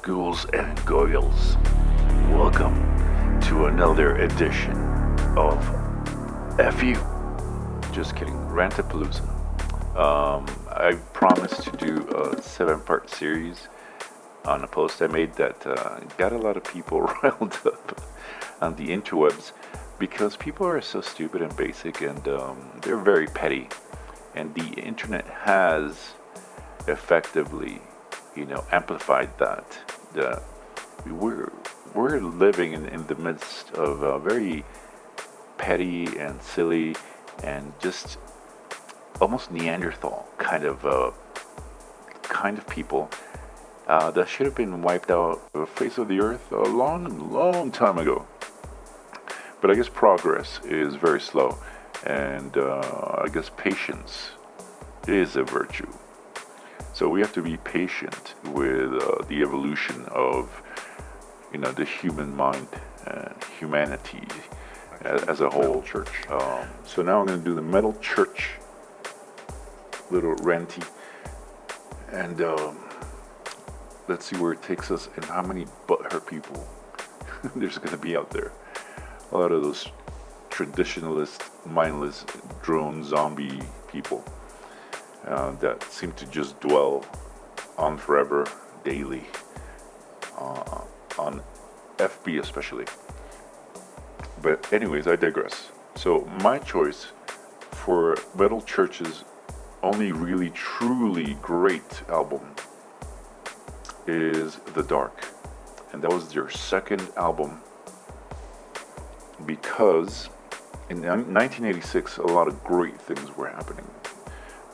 ghouls and goyles. Welcome to another edition of FU. Just kidding, Rantapalooza. I promised to do a 7-part series on a post I made that got a lot of people riled up on the interwebs because people are so stupid and basic and they're very petty. And the internet has effectively, amplified that. The, we're living in the midst of a very petty and silly and just almost Neanderthal kind of people that should have been wiped out of the face of the earth a long time ago. But I guess progress is very slow, and I guess patience is a virtue. So we have to be patient with the evolution of, the human mind and humanity as a whole. Metalchurch. So now I'm going to do the Metalchurch, little ranty, and let's see where it takes us and how many butthurt people there's going to be out there. A lot of those traditionalist, mindless drone zombie people that seem to just dwell on forever, daily, on FB especially. But anyways, I digress. So my choice for Metalchurch's only really truly great album is The Dark. And that was their second album because in 1986 a lot of great things were happening.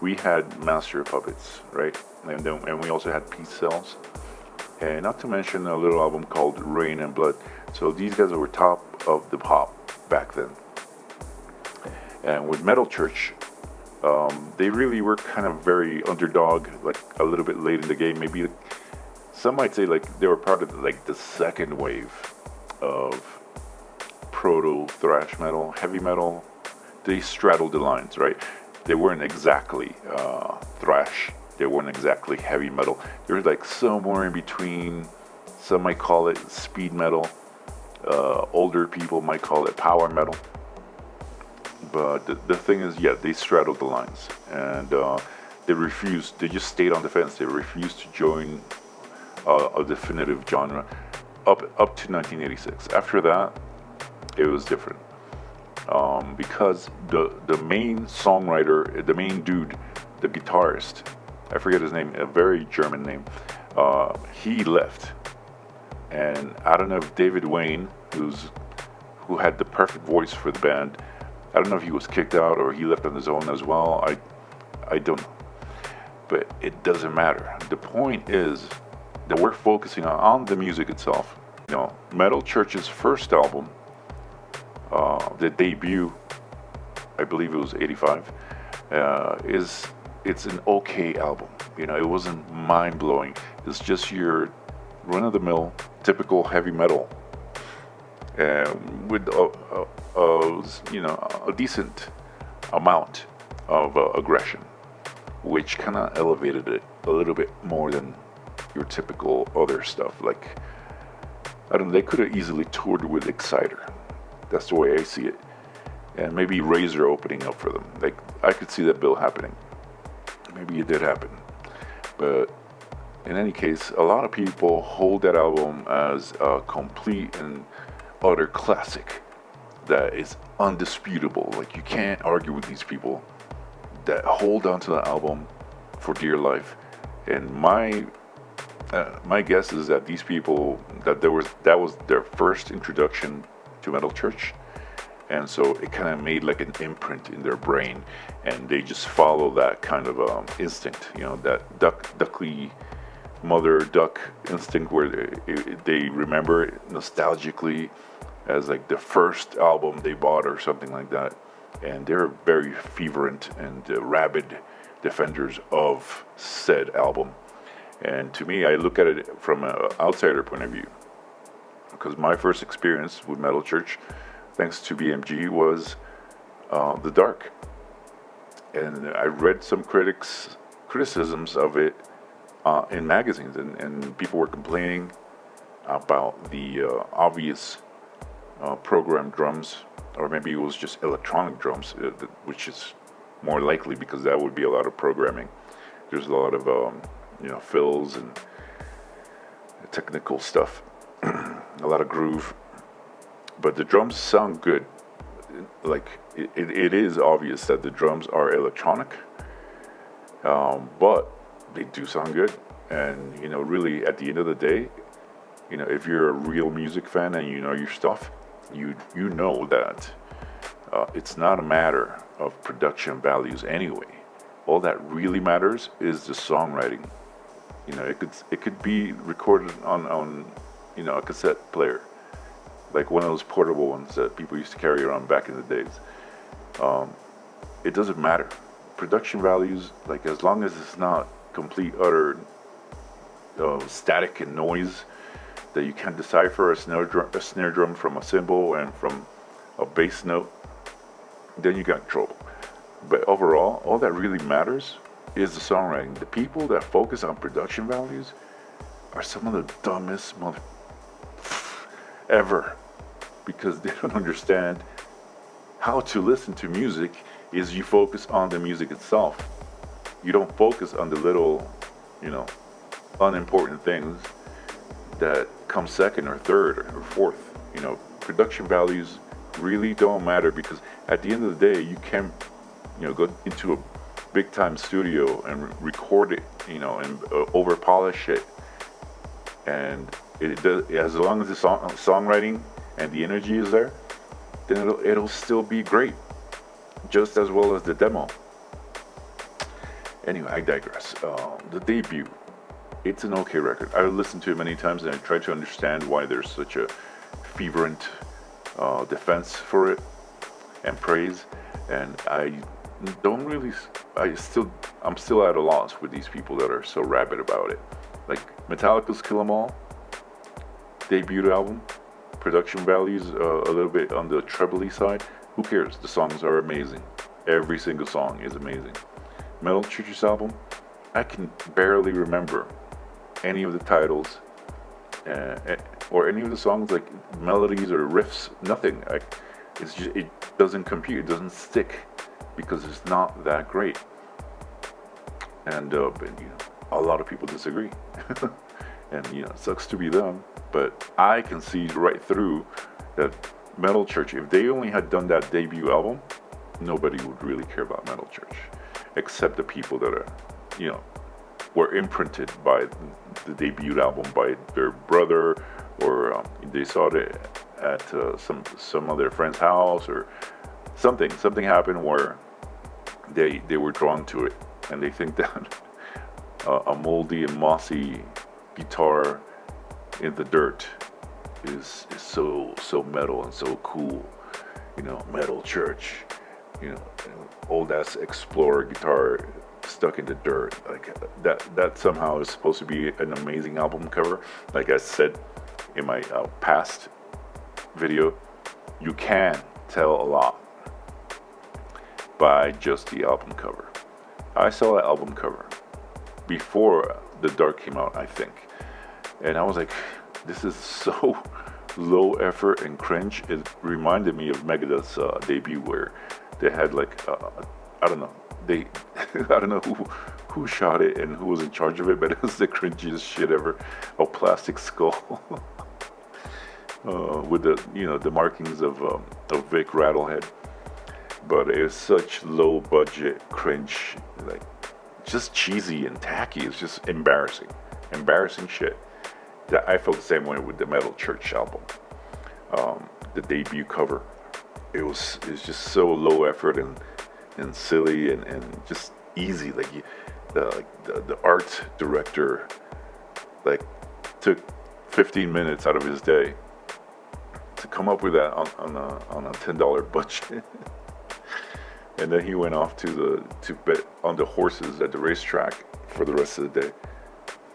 We had Master of Puppets, right? And we also had Peace Cells. And not to mention a little album called Rain and Blood. So these guys were top of the pop back then. And with Metalchurch, they really were kind of very underdog, like a little bit late in the game. Maybe some might say like they were part of the second wave of proto thrash metal, heavy metal. They straddled the lines, right? They weren't exactly thrash. They weren't exactly heavy metal. They were like somewhere in between. Some might call it speed metal. Older people might call it power metal. But the thing is, yeah, they straddled the lines. And they refused. They just stayed on the fence. They refused to join a definitive genre up to 1986. After that, it was different. Because the main songwriter, the main dude, the guitarist, I forget his name, a very German name, he left. And I don't know if David Wayne, who had the perfect voice for the band, I don't know if he was kicked out or he left on his own as well. I don't know. But it doesn't matter. The point is that we're focusing on the music itself. Metalchurch's first album, the debut, I believe it was 85, it's an okay album. It wasn't mind-blowing. It's just your run-of-the-mill, typical heavy metal, with a decent amount of aggression, which kind of elevated it a little bit more than your typical other stuff. Like, I don't know, they could have easily toured with Exciter. That's the way I see it. And maybe Razor opening up for them. Like, I could see that bill happening. Maybe it did happen. But in any case, a lot of people hold that album as a complete and utter classic that is undisputable. Like, you can't argue with these people that hold on to the album for dear life. And my guess is that these people, that was their first introduction to Metalchurch, and so it kind of made like an imprint in their brain, and they just follow that kind of instinct, that duckly mother duck instinct where they remember it nostalgically as like the first album they bought or something like that, and they're very fervent and rabid defenders of said album. And to me, I look at it from an outsider point of view, because my first experience with Metalchurch, thanks to BMG, was The Dark. And I read some criticisms of it in magazines, and people were complaining about the obvious programmed drums, or maybe it was just electronic drums, which is more likely because that would be a lot of programming. There's a lot of fills and technical stuff, a lot of groove, but the drums sound good. Like it is obvious that the drums are electronic, but they do sound good. And really, at the end of the day, if you're a real music fan and you know your stuff, you know that it's not a matter of production values anyway. All that really matters is the songwriting. It could be recorded on a cassette player, like one of those portable ones that people used to carry around back in the days. It doesn't matter. Production values, like as long as it's not complete utter static and noise that you can't decipher a snare drum from a cymbal and from a bass note, then you got trouble. But overall, all that really matters is the songwriting. The people that focus on production values are some of the dumbest mother ever, because they don't understand how to listen to music. Is you focus on the music itself. You don't focus on the little, unimportant things that come second or third or fourth. Production values really don't matter, because at the end of the day, you can, go into a big time studio and record it, and over polish it, and it does, as long as the songwriting and the energy is there, then it'll still be great, just as well as the demo. Anyway, I digress. The debut, it's an okay record. I listened to it many times and I tried to understand why there's such a fervent defense for it and praise. And I'm still at a loss with these people that are so rabid about it. Like Metallica's Kill 'Em All debut album, production values a little bit on the trebly side. Who cares? The songs are amazing. Every single song is amazing. Metalchurch's album, I can barely remember any of the titles or any of the songs, like melodies or riffs. Nothing. It doesn't compute. It doesn't stick because it's not that great. And a lot of people disagree, and it sucks to be them. But I can see right through that Metalchurch, if they only had done that debut album, nobody would really care about Metalchurch, except the people that are, were imprinted by the debut album by their brother, or they saw it at some of their friend's house, or something happened where they were drawn to it, and they think that a moldy and mossy guitar in the dirt is so metal and so cool. Metalchurch, old ass Explorer guitar stuck in the dirt, like that somehow is supposed to be an amazing album cover. Like I said in my past video, you can tell a lot by just the album cover. I saw the album cover before The Dark came out, I think, and I was like, this is so low effort and cringe. It reminded me of Megadeth's debut, where they had I don't know, I don't know who shot it and who was in charge of it, but it was the cringiest shit ever. A plastic skull with the markings of Vic Rattlehead, but it was such low budget cringe, like just cheesy and tacky. It's just embarrassing shit. That I felt the same way with the Metalchurch album. The debut cover, it's just so low effort and silly and just easy. Like the art director took 15 minutes out of his day to come up with that on a $10 budget. And then he went off to bet on the horses at the racetrack for the rest of the day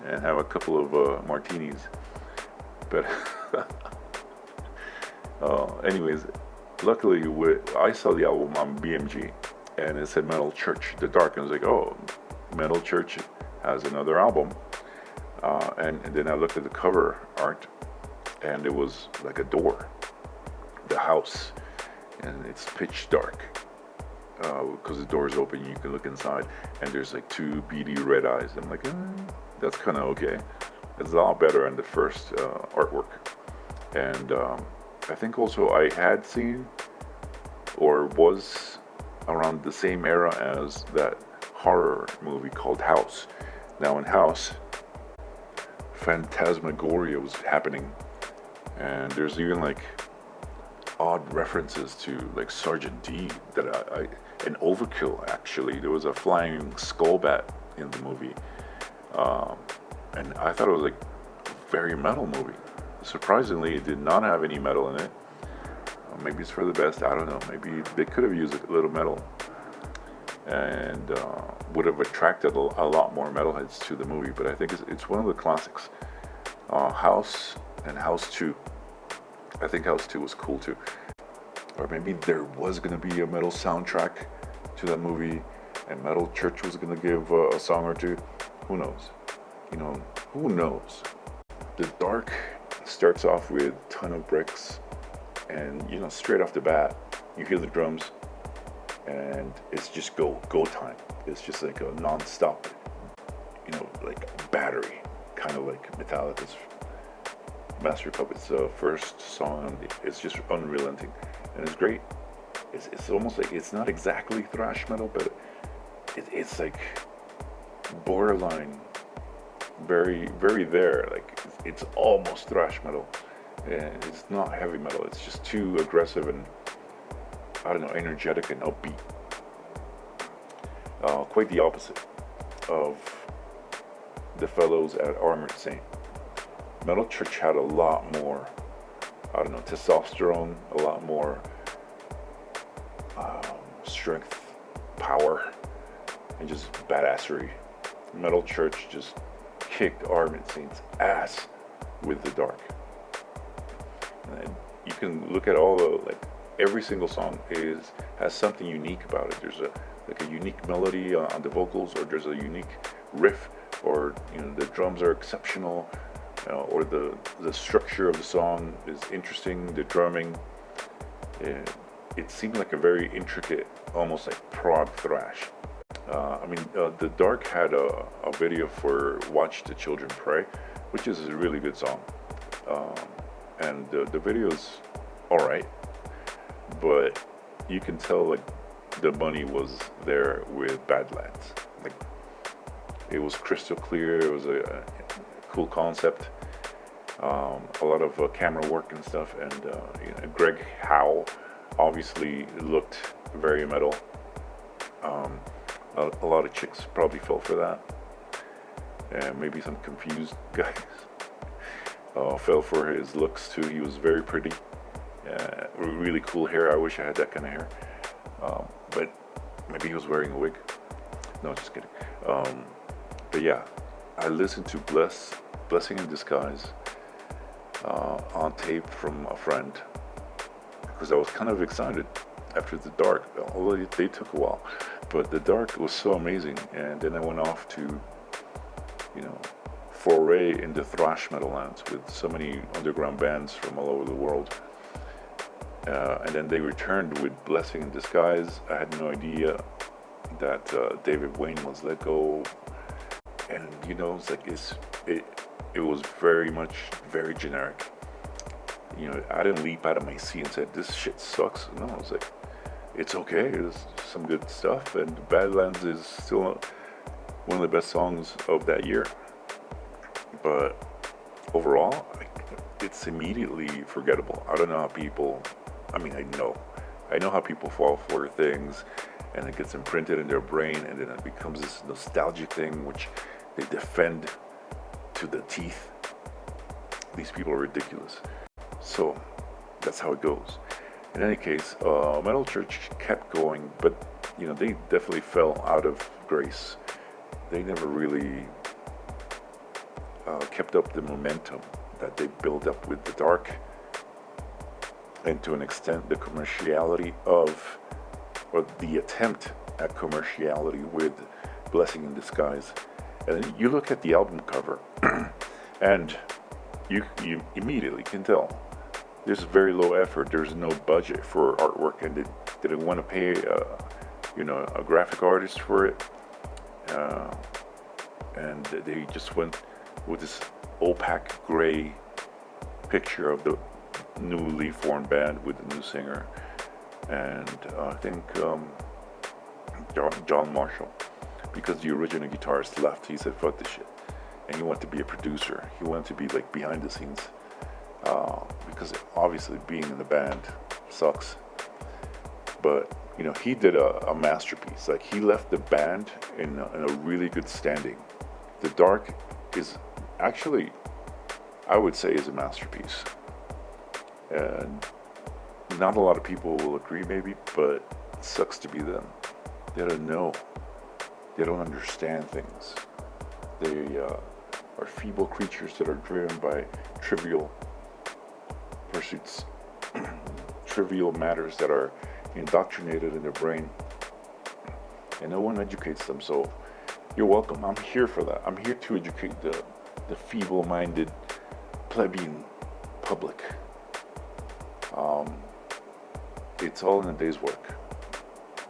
and have a couple of martinis. But anyways, luckily I saw the album on BMG and it said Metalchurch, The Dark, and I was like, oh, Metalchurch has another album. And then I looked at the cover art, and it was like a door, the house, and it's pitch dark because the door is open. You can look inside, and there's like two beady red eyes. I'm like, that's kind of okay. It's a lot better than the first artwork. And I think also I had seen or was around the same era as that horror movie called House. Now in House, phantasmagoria was happening, and there's even like odd references to like Sergeant D that and Overkill. Actually, there was a flying skull bat in the movie, and I thought it was like a very metal movie. Surprisingly, it did not have any metal in it. Maybe it's for the best. I don't know. Maybe they could have used a little metal, and would have attracted a lot more metalheads to the movie. But I think it's one of the classics. House and House 2. I think House 2 was cool too. Or maybe there was going to be a metal soundtrack to that movie, and Metalchurch was going to give a song or two. Who knows? Who knows? The Dark starts off with a ton of bricks, and straight off the bat, you hear the drums, and it's just go time. It's just like a non-stop, like battery, kind of like Metallica's Master of Puppets' first song. It's just unrelenting, and it's great. It's almost like, it's not exactly thrash metal, but it's like borderline, very, very there. Like it's almost thrash metal, and it's not heavy metal. It's just too aggressive and, I don't know, energetic and upbeat. Quite the opposite of the fellows at Armored Saint. Metalchurch had a lot more, I don't know, testosterone, a lot more strength, power, and just badassery. Metalchurch just kicked Armored Saint's ass with the Dark. And you can look at all the, every single song has something unique about it. There's a unique melody on the vocals, or there's a unique riff, or the drums are exceptional, or the structure of the song is interesting. The drumming, it seemed like a very intricate, almost like prog thrash. The Dark had a video for "Watch the Children Pray," which is a really good song, and the video's all right, but you can tell the money was there with Badlands. It was crystal clear. It was a cool concept. A lot of camera work and stuff, and Greg Howe obviously looked very metal. A lot of chicks probably fell for that, and maybe some confused guys fell for his looks too. He was very pretty, really cool hair. I wish I had that kind of hair, but maybe he was wearing a wig. No, just kidding. But yeah, I listened to Blessing in Disguise on tape from a friend, because I was kind of excited after the Dark, although they took a while. But the Dark was so amazing, and then I went off to, foray into thrash metal lands with so many underground bands from all over the world. And then they returned with Blessing in Disguise. I had no idea that David Wayne was let go, and it was very generic. I didn't leap out of my seat and said, "This shit sucks." No, I was like, it's okay. There's some good stuff, and Badlands is still one of the best songs of that year. But overall, it's immediately forgettable. I don't know how people. I know how people fall for things, and it gets imprinted in their brain, and then it becomes this nostalgic thing which they defend to the teeth. These people are ridiculous. So that's how it goes. In any case, Metalchurch kept going, but they definitely fell out of grace. They never really kept up the momentum that they built up with the Dark, and to an extent the commerciality of, or the attempt at commerciality with Blessing in Disguise. And you look at the album cover, And you immediately can tell there's very low effort. There's no budget for artwork, and they didn't want to pay a graphic artist for it, and they just went with this opaque gray picture of the newly formed band with the new singer, and I think John Marshall, because the original guitarist left, he said fuck this shit, and he wanted to be a producer. He wanted to be like behind the scenes, because obviously being in the band sucks. But he did a masterpiece. Like, he left the band in a really good standing. The Dark is actually, I would say, is a masterpiece, and not a lot of people will agree, maybe, but it sucks to be them. They don't know. They don't understand things. They are feeble creatures that are driven by trivial pursuits, trivial matters that are indoctrinated in their brain, and no one educates them. So you're welcome. I'm here for that. I'm here to educate the feeble-minded plebeian public. It's all in a day's work,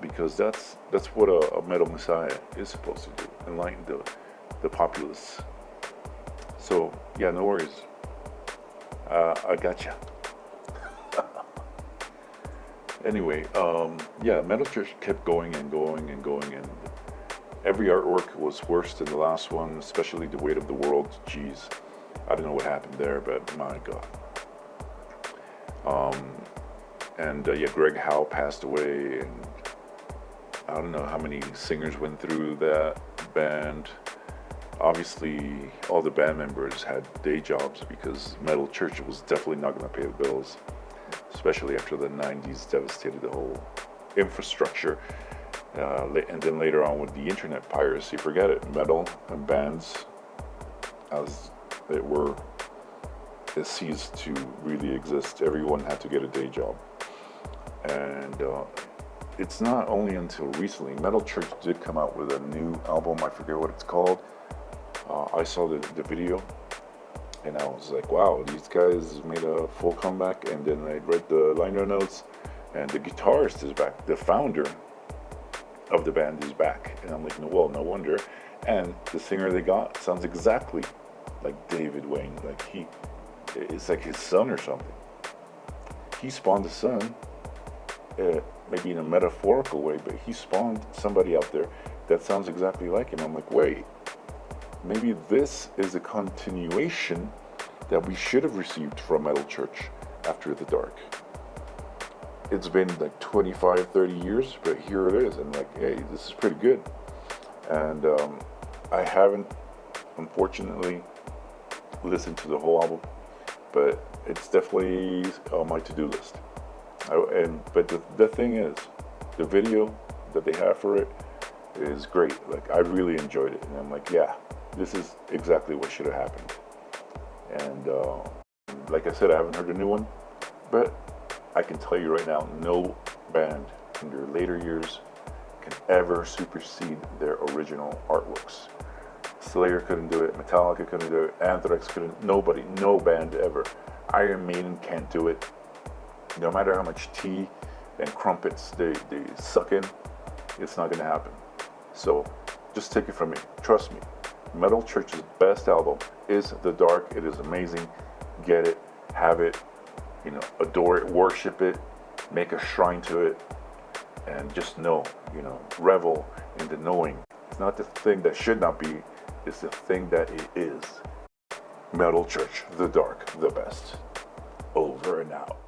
because that's what a metal messiah is supposed to do, enlighten the populace. So yeah, no worries. I gotcha. Anyway, Metalchurch kept going and going and going, and every artwork was worse than the last one, especially The Weight of the World. Jeez, I don't know what happened there, but my God. Greg Howe passed away, and I don't know how many singers went through that band. Obviously, all the band members had day jobs, because Metalchurch was definitely not going to pay the bills, especially after the 90s devastated the whole infrastructure. And then later on with the internet piracy, forget it. Metal and bands, as it were, it ceased to really exist. Everyone had to get a day job. And it's not only until recently, Metalchurch did come out with a new album. I forget what it's called. I saw the video, and I was like, wow, these guys made a full comeback. And then I read the liner notes, and the guitarist is back. The founder of the band is back. And I'm like, well, no wonder. And the singer they got sounds exactly like David Wayne. Like, it's like his son or something. He spawned a son, maybe in a metaphorical way, but he spawned somebody out there that sounds exactly like him. I'm like, wait, maybe this is a continuation that we should have received from Metalchurch after the Dark. It's been like 25, 30 years, but here it is. And like, hey, this is pretty good. And I haven't, unfortunately, listened to the whole album, but it's definitely on my to-do list. But the thing is, the video that they have for it is great. Like, I really enjoyed it, and I'm like, yeah, this is exactly what should have happened. And like I said, I haven't heard a new one, but I can tell you right now, no band in their later years can ever supersede their original artworks. Slayer couldn't do it, Metallica couldn't do it, Anthrax couldn't, nobody, no band ever. Iron Maiden can't do it. No matter how much tea and crumpets they suck in, it's not gonna happen. So just take it from me, trust me. Metalchurch's best album is The Dark. It is amazing. Get it, have it, adore it, worship it, make a shrine to it, and just know, revel in the knowing. It's not the thing that should not be, it's the thing that it is. Metalchurch, The Dark, the best. Over and out.